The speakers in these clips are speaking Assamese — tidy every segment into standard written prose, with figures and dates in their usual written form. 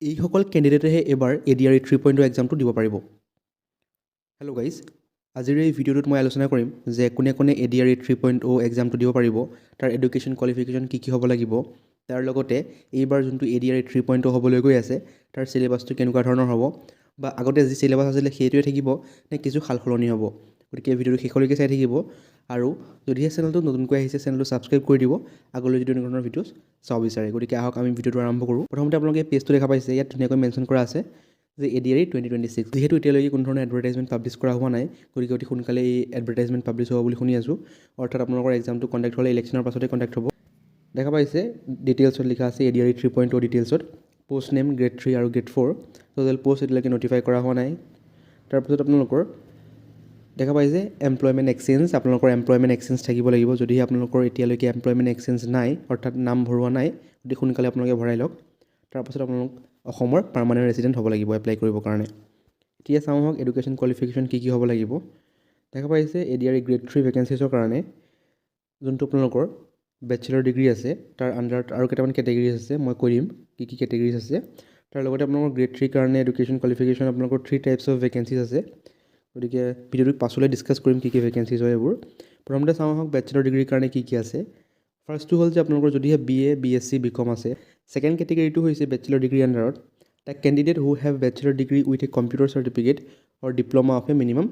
এইসকল কেণ্ডিডেটেহে এবাৰ ADRE 3.0 এক্সামটো দিব পাৰিব। হেল্ল' গাইজ, আজিৰ এই ভিডিঅ'টোত মই আলোচনা কৰিম যে কোনে কোনে ADRE 3.0 এক্সামটো দিব পাৰিব, তাৰ এডুকেশ্যন কোৱালিফিকেশ্যন কি হ'ব লাগিব, তাৰ লগতে এইবাৰ যোনটো ADRE 3.0 হ'বলৈ গৈ আছে তাৰ চিলেবাছটো কেনেকুৱা ধৰণৰ হ'ব, বা আগতে যি চিলেবাছ আছিলে সেইটোৱে থাকিব নে কিছু সালসলনি হ'ব। গতিকে ভিডিঅ'টো শেষলৈকে চাই থাকিব, আৰু যদিহে চেনেলটো নতুনকৈ আহিছে চেনেলটো ছাবস্ক্ৰাইব কৰি দিব আগলৈ যদি এনেকুৱা ধৰণৰ ভিডিঅ'ছ চাব বিচাৰে। গতিকে আহক আমি ভিডিঅ'টো আৰম্ভ কৰোঁ। প্ৰথমতে আপোনালোকে পেজটো দেখা পাইছে, ইয়াত ধুনীয়াকৈ মেনশ্যন কৰা আছে যে ADRE 2026। যিহেতু এতিয়ালৈকে কোনো ধৰণৰ এডভাৰটাইজমেণ্ট পাব্লিছ কৰা হোৱা নাই, গতিকে অতি সোনকালে এই এডভাৰটাইজমেণ্ট পাব্লিছ হ'ব বুলি শুনি আছোঁ। অৰ্থাৎ আপোনালোকৰ এক্সামটো কণ্ডাক্ট হ'লে ইলেকশ্যনৰ পাছতে কণ্ডাক্ট হ'ব। দেখা পাইছে ডিটেইলছত লিখা আছে ADRE 3.0 ডিটেইলছত পোষ্ট নেম গ্ৰেড 3 আৰু গ্ৰেড 4 টোটেল পোষ্ট এতিয়ালৈকে নটিফাই কৰা হোৱা নাই। তাৰপিছত আপোনালোকৰ দেখা পাই যে এমপ্লয়মেণ্ট এক্সচেঞ্জ, আপোনালোকৰ এমপ্লয়মেণ্ট এক্সচেঞ্জ থাকিব লাগিব। যদিহে আপোনালোকৰ এতিয়ালৈকে এমপ্লয়মেণ্ট এক্সচেঞ্জ নাই, অৰ্থাৎ নাম ভৰোৱা নাই, অতি সোনকালে আপোনালোকে ভৰাই লওক। তাৰপাছত আপোনালোক অসমৰ পাৰ্মানেণ্ট ৰেচিডেণ্ট হ'ব লাগিব এপ্লাই কৰিবৰ কাৰণে। এতিয়া চাওঁ আহক এডুকেশ্যন কোৱালিফিকেশ্যন কি হ'ব লাগিব। দেখা পাইছে ADRE গ্ৰেড 3 ভেকেঞ্চিছৰ কাৰণে যোনটো আপোনালোকৰ বেচেলৰ ডিগ্ৰী আছে তাৰ আণ্ডাৰত আৰু কেইটামান কেটেগৰিজ আছে, মই কৈ দিম কি কি কেটেগৰিজ আছে। তাৰ লগতে আপোনালোকৰ গ্ৰেড 3 কাৰণে এডুকেশ্যন কোৱালিফিকেশ্যন আপোনালোকৰ 3 টাইপছ অফ ভেকেঞ্চিজ আছে। গতিকে ভিডিঅ'টোত পাছলৈ ডিছকাছ কৰিম কি ভেকেঞ্চিজ হয় এইবোৰ। প্ৰথমতে চাওঁ আহক বেচেলৰ ডিগ্ৰীৰ কাৰণে কি আছে। ফাৰ্ষ্টটো হ'ল যে আপোনালোকৰ যদিহে BA, BSc, BCom আছে। ছেকেণ্ড কেটেগৰীটো হৈছে বেচেলৰ ডিগ্ৰী আণ্ডাৰত the candidate who have bachelor degree with a computer certificate or diploma of a minimum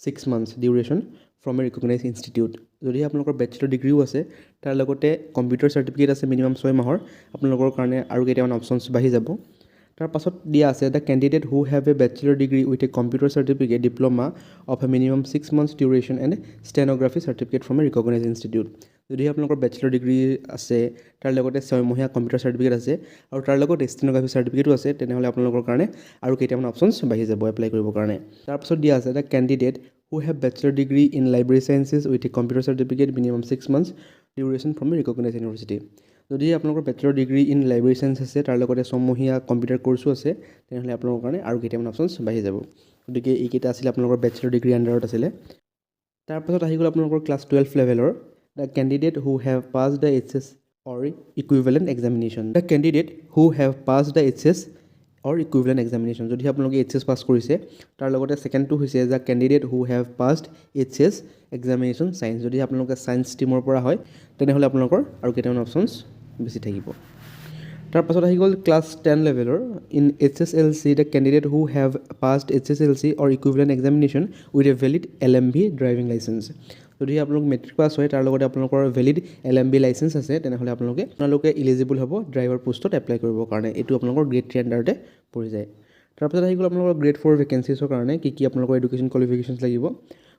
6 months duration from a recognise institute. যদিহে আপোনালোকৰ বেচেলৰ ডিগ্ৰীও আছে তাৰ লগতে কম্পিউটাৰ চাৰ্টিফিকেট আছে মিনিমাম 6 মাহৰ, আপোনালোকৰ কাৰণে আৰু কেইটামান অপশ্যনছ বাঢ়ি যাব। তাৰ পাছত দিয়া আছে the candidate who have a bachelor degree with a computer certificate diploma of a minimum 6 months duration and stenography certificate from a recognise institute. যদিহে আপোনালোকৰ বেচেলৰ ডিগ্ৰী আছে তাৰ লগতে 6 মহীয়া কম্পিউটাৰ চাৰ্টিফিকেট আছে আৰু তাৰ লগত ষ্টেন'গ্ৰাফি চাৰ্টিফিকেটো আছে, তেনেহ'লে আপোনালোকৰ কাৰণে আৰু কেইটামান অপশ্যনছ বাঢ়ি যাব এপ্লাই কৰিবৰ কাৰণে। তাৰপাছত দিয়া আছে the candidate who have bachelor degree in library sciences with a computer certificate minimum 6 months duration from a recognise university. যদি আপোনালোকৰ bachelor degree in library science আছে তাৰ লগতে 6 মহীয়া কম্পিউটাৰ কৰ্চো আছে, তেনেহ'লে আপোনালোকৰ কাৰণে আৰু কেইটামান অপশ্যনছ বাঢ়ি যাব। গতিকে এইকেইটা আছিলে আপোনালোকৰ বেচেলৰ ডিগ্ৰী আণ্ডাৰত আছিলে। তাৰপাছত আহি গ'ল আপোনালোকৰ ক্লাছ 12 লেভেলৰ the candidate who have pass the HS or equivalent examination. The candidate who have pass the HS or equivalent examination. যদি আপোনালোকে HS পাছ কৰিছে, তাৰ লগতে ছেকেণ্ডটো হৈছে the candidate who have passed HS examination science. যদি আপোনালোকে ছায়েন্স ষ্ট্ৰীমৰ পৰা হয় তেনেহ'লে আপোনালোকৰ আৰু কেইটামান অপশ্যনছ বেছি থাকিব। তাৰপাছত আহি গ'ল ক্লাছ 10 লেভেলৰ in HSLC the candidate who have passed HSLC or equivalent examination with a valid LMB driving licence. যদি আপোনালোক মেট্ৰিক পাছ হয় তাৰ লগতে আপোনালোকৰ ভেলিড LMB লাইচেঞ্চ আছে, তেনেহ'লে আপোনালোকে ইলিজিবল হ'ব ড্ৰাইভাৰ পোষ্টত এপ্লাই কৰিবৰ কাৰণে। এইটো আপোনালোকৰ গ্ৰেড 3 আণ্ডাৰতে পৰি যায়। তাৰপিছত আহি গ'ল আপোনালোকৰ গ্ৰেড 4 ভেকেঞ্চিছৰ কাৰণে কি আপোনালোকৰ এডুকেশ্যন কোৱালিফিকেশ্যনছ লাগিব।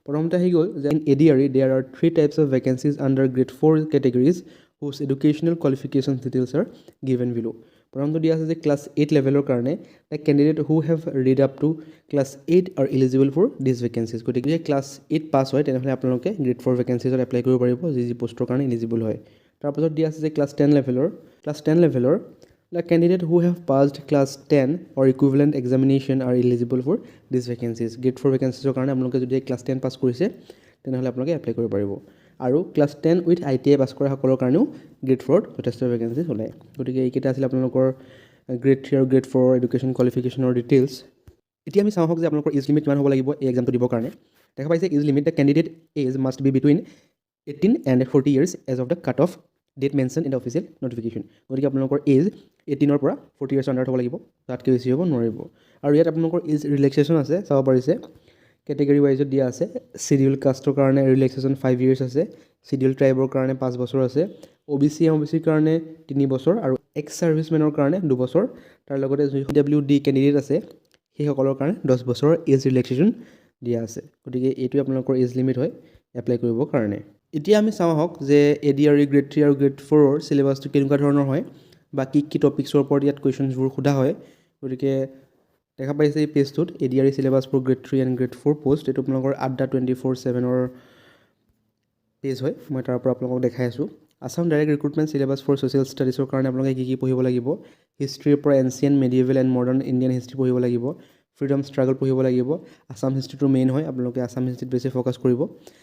প্ৰথমতে আহি গ'ল যে in ADRE there are 3 types of vacancies under grade 4 categories whose educational qualification details are given below. প্ৰথমটো দিয়া আছে যে ক্লাছ 8 লেভেলৰ কাৰণে the candidate who have read up to class 8 are eligible for this vacancies. গতিকে ক্লাছ 8 পাছ হয় তেনেহ'লে আপোনালোকে গ্ৰেড 4 ভেকেঞ্চিজত এপ্লাই কৰিব পাৰিব যি পোষ্টৰ কাৰণে ইলিজিবল হয়। তাৰপাছত দিয়া আছে যে ক্লাছ 10 লেভেলৰ the candidate who have passed class 10 or equivalent examination are eligible for this vacancies. Grade 4 ভেকেঞ্চিজৰ কাৰণে আপোনালোকে যদি ক্লাছ 10 পাছ কৰিছে তেনেহ'লে আপোনালোকে এপ্লাই কৰিব পাৰিব। আৰু ক্লাছ 10 উইথ ITI পাছ কৰা সকলৰ কাৰণেও গ্ৰেড 4ত যথেষ্ট ভেকেঞ্চিজ ওলায়। গতিকে এইকেইটা আছিলে আপোনালোকৰ গ্ৰেড 3 আৰু গ্ৰেড 4 এডুকেশ্যন কোৱালিফিকেশ্যনৰ ডিটেইলছ। এতিয়া আমি চাওঁ আহক যে আপোনালোকৰ এজ লিমিট কিমান হ'ব লাগিব এই এক্সামটো দিবৰ কাৰণে। দেখা পাইছে age limit the candidate age must be between 18 and 40 years age of the cut off date mention in the official notification. গতিকে আপোনালোকৰ এজ 18ৰ পৰা 40 years আণ্ডাৰত হ'ব লাগিব, তাতকৈ বেছি হ'ব নোৱাৰিব। আৰু ইয়াত আপোনালোকৰ এজ ৰিলেক্সেশ্যন আছে, চাব পাৰিছে কেটেগৰী ৱাইজত দিয়া আছে। চিডিউল কাষ্টৰ কাৰণে ৰিলেক্সেশ্যন 5 years আছে, চিডিউল ট্ৰাইবৰ কাৰণে 5 বছৰ আছে, OBC MOBCৰ কাৰণে 3 বছৰ আৰু এক্স ছাৰ্ভিচমেনৰ কাৰণে 2 বছৰ। তাৰ লগতে PWD কেণ্ডিডেট আছে সেইসকলৰ কাৰণে 10 বছৰৰ এজ ৰিলেক্সেশ্যন দিয়া আছে। গতিকে এইটোৱে আপোনালোকৰ এজ লিমিট হয় এপ্লাই কৰিবৰ কাৰণে। এতিয়া আমি চাওঁ আহক যে ADRE গ্ৰেড 3 আৰু গ্ৰেড 4ৰ চিলেবাছটো কেনেকুৱা ধৰণৰ হয় বা কি টপিক্সৰ ওপৰত ইয়াত কুৱেশ্যনছবোৰ সোধা হয়। গতিকে দেখা পাইছে এই পেজটোত ADRE syllabus for grade 3 and grade 4 post. এইটো আপোনালোকৰ আড্ডা 24/7ৰ পেজ হয়, মই তাৰ পৰা আপোনালোকক দেখাই আছোঁ। Assam direct recruitment syllabus for social ষ্টাডিজৰ কাৰণে আপোনালোকে কি পঢ়িব লাগিব। হিষ্ট্ৰীৰ পৰা ancient medieval and modern Indian history পঢ়িব লাগিব, ফ্ৰীডম ষ্ট্ৰাগল পঢ়িব লাগিব। আছাম হিষ্ট্ৰীটো মেইন হয়, আপোনালোকে আছাম হিষ্ট্ৰীত বেছি ফ'কাছ কৰিব।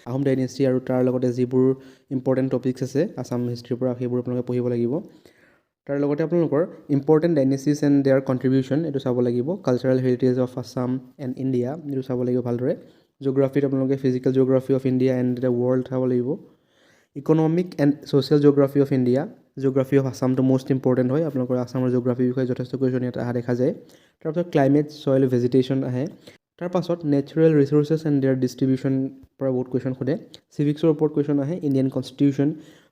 আহোম ডাইনেষ্টি আৰু তাৰ লগতে যিবোৰ ইম্পৰ্টেণ্ট টপিক্স আছে আছাম হিষ্ট্ৰীৰ পৰা সেইবোৰ আপোনালোকে পঢ়িব লাগিব। তাৰ লগতে আপোনালোকৰ important dynasties and their contribution এইটো চাব লাগিব, cultural heritage of Assam and India এইটো চাব লাগিব ভালদৰে, জিঅ'গ্ৰাফিত আপোনালোকে physical geography of India and the world চাব লাগিব, economic and social geography of India, geography of আছামটো মষ্ট ইম্পৰ্টেণ্ট হয়, আপোনালোকৰ আছামৰ জিঅ'গ্ৰাফিৰ বিষয়ে যথেষ্ট কুৱেশ্যন ইয়াত অহা দেখা যায়। তাৰপাছত ক্লাইমেট ছইল ভেজিটেশ্যন আহে, তাৰপাছত natural resources and their distribution পৰা বহুত কুৱেশ্যন সোধে, চিভিক্সৰ ওপৰত কুৱেশ্যন আহে, Indian constitution,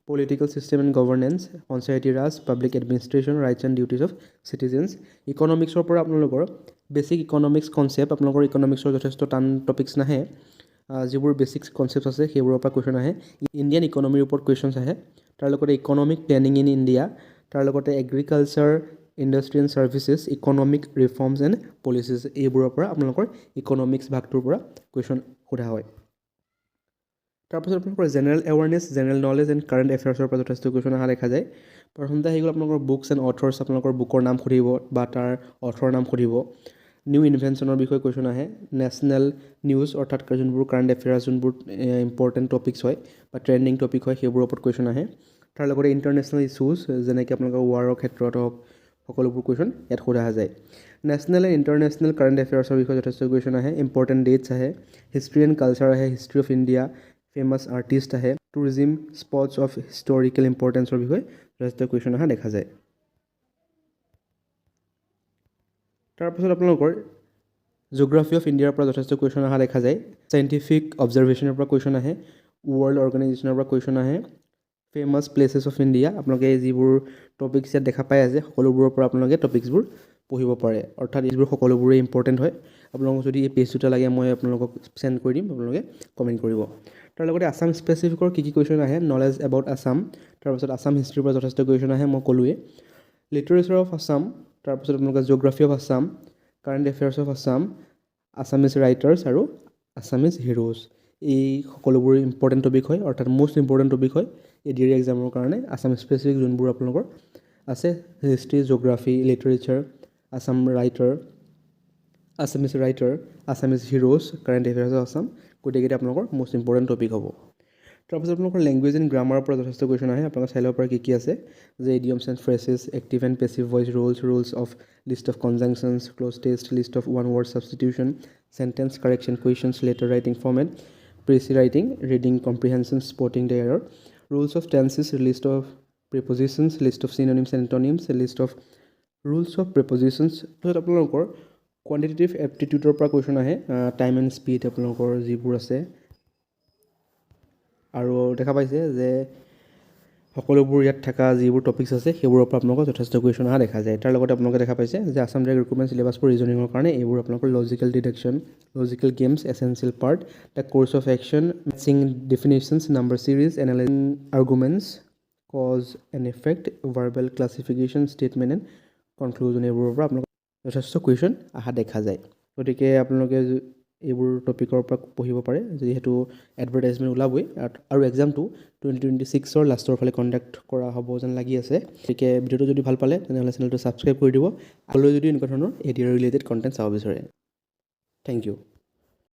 political system and governance, Panchayati Raj, public administration, rights and duties of citizens, ইকনমিক্সৰ পৰা আপোনালোকৰ বেছিক ইকনমিক্স কনচেপ্ট, আপোনালোকৰ ইকনমিক্সৰ যথেষ্ট টান টপিক্স নাহে, যিবোৰ বেছিক কনচেপ্ট আছে সেইবোৰৰ পৰা কুৱেশ্যন আহে, ইণ্ডিয়ান ইকনমিৰ ওপৰত কুৱেশ্যনছ আহে, তাৰ লগতে ইকনমিক প্লেনিং ইন ইণ্ডিয়া, তাৰ লগতে agriculture, industry and services, economic reforms and policies, এইবোৰৰ পৰা আপোনালোকৰ ইকনমিক্স ভাগটোৰ পৰা কুৱেশ্যন সোধা হয়। তাৰপাছত আপোনালোকৰ general awareness, general knowledge and current এফেয়াৰ্ছৰ পৰা যথেষ্ট কুৱেশ্যন অহা দেখা যায়। প্ৰথমতে আহি গ'ল আপোনালোকৰ বুকছ এণ্ড অথৰ্ছ, আপোনালোকৰ বুকৰ নাম সুধিব বা তাৰ অথৰৰ নাম সুধিব, নিউ ইনভেনশ্যনৰ বিষয়ে কুৱেশ্যন আহে, নেশ্যনেল নিউজ অৰ্থাৎ যোনবোৰ কাৰেণ্ট এফেয়াৰ্ছ, যোনবোৰ ইম্পৰ্টেণ্ট টপিক্স হয় বা ট্ৰেণ্ডিং টপিক হয় সেইবোৰৰ ওপৰত কুৱেশ্যন আহে, তাৰ লগতে ইণ্টাৰনেশ্যনেল ইছ্যুজ যেনেকৈ আপোনালোকৰ ৱাৰৰ ক্ষেত্ৰত হওক সকলোবোৰ কুৱেশ্যন ইয়াত সোধা যায়। নেশ্যনেল এণ্ড ইণ্টাৰনেশ্যনেল কাৰেণ্ট এফেয়াৰ্ছৰ বিষয়ে যথেষ্ট কুৱেশ্যন আহে, ইম্পৰ্টেণ্ট ডেটছ আহে, হিষ্ট্ৰী এণ্ড কালচাৰ আহে, history of India, famous artist আহে, টুৰিজিম স্পটছ অফ হিষ্টৰিকেল ইম্পৰ্টেঞ্চৰ বিষয়ে যথেষ্ট কুৱেশ্যন অহা দেখা যায়। তাৰপাছত আপোনালোকৰ জিঅ'গ্ৰাফি অফ ইণ্ডিয়াৰ পৰা যথেষ্ট কুৱেশ্যন অহা দেখা যায়, চাইণ্টিফিক অবজাৰভেশ্যনৰ পৰা কুৱেশ্যন আহে, ৱৰ্ল্ড অৰ্গেনাইজেশ্যনৰ পৰা কুৱেশ্যন আহে, ফেমাছ প্লেচেছ অফ ইণ্ডিয়া, আপোনালোকে যিবোৰ টপিক্স ইয়াত দেখা পাই আছে সকলোবোৰৰ পৰা আপোনালোকে টপিক্সবোৰ পঢ়িব পাৰে, অৰ্থাৎ এইবোৰ সকলোবোৰেই ইম্পৰ্টেণ্ট হয়। আপোনালোকক যদি এই পেজ দুটা লাগে মই আপোনালোকক চেণ্ড কৰি দিম, আপোনালোকে কমেণ্ট কৰিব। তাৰ লগতে আছাম স্পেচিফিকৰ কি কুৱেশ্যন আহে, নলেজ এবাউট আছাম, তাৰপাছত আছাম হিষ্ট্ৰীৰ পৰা যথেষ্ট কুৱেশ্যন আহে, মই ক'লোৱেই, লিটাৰেচাৰ অফ আছাম, তাৰপাছত আপোনালোকে geography of Assam, current affairs of Assam, Assamese writers আৰু আছামিজ হিৰোজ, এই সকলোবোৰ ইম্পৰ্টেণ্ট টপিক হয়, অৰ্থাৎ মষ্ট ইম্পৰ্টেণ্ট টপিক হয় ADR এক্সামৰ কাৰণে। আছাম স্পেচিফিক যোনবোৰ আপোনালোকৰ আছে, history, geography, literature, Assam writer, Assamese writer, Assamese heroes, current affairs of Assam, গোটেইকেইটা আপোনালোকৰ মষ্ট ইম্পৰ্টেণ্ট টপিক হ'ব। তাৰপাছত আপোনালোকৰ লেংগুৱেজ এণ্ড গ্ৰামাৰৰ পৰা যথেষ্ট কুৱেশ্যন আহে, আপোনালোকে চাই ল'ব পাৰে কি আছে, যে idioms and phrases, active and passive voice rules, rules of list of conjunctions, cloze test, list of one word substitution, sentence correction questions, letter writing format, precis writing, reading comprehension, spotting the error, rules of tenses, list of prepositions, list of synonyms and antonyms, list of rules of prepositions. তাৰপিছত আপোনালোকৰ কোৱান্টিটেটিভ এপ্টিটিউডৰ পৰা কুৱেশ্যন আহে, টাইম এণ্ড স্পীড আপোনালোকৰ যিবোৰ আছে, আৰু দেখা পাইছে যে সকলোবোৰ ইয়াত থকা যিবোৰ টপিক্স আছে সেইবোৰৰ পৰা আপোনালোকৰ যথেষ্ট কুৱেশ্যন অহা দেখা যায়। তাৰ লগতে আপোনালোকে দেখা পাইছে যে Assam direct recruitment syllabus for ৰিজনিঙৰ কাৰণে এইবোৰ আপোনালোকৰ logical deduction, logical games, essential part, the course of action, matching definitions, number series, analysing arguments, cause and effect, verbal classification, statement and conclusion, এইবোৰৰ পৰা আপোনালোকৰ যথেষ্ট কুৱেশ্যন অহা দেখা যায়। গতিকে আপোনালোকে এইবোৰ টপিকৰ পৰা পঢ়িব পাৰে, যিহেতু এডভাৰটাইজমেণ্ট ওলাবই, আৰু এক্সামটো 2026 লাষ্টৰ ফালে কণ্ডাক্ট কৰা হ'ব যেন লাগি আছে। গতিকে ভিডিঅ'টো যদি ভাল পালে তেনেহ'লে চেনেলটো ছাবস্ক্ৰাইব কৰি দিব, আগলৈ যদি এনেকুৱা ধৰণৰ ADR ৰিলেটেড কণ্টেণ্ট চাব বিচাৰে। Thank U.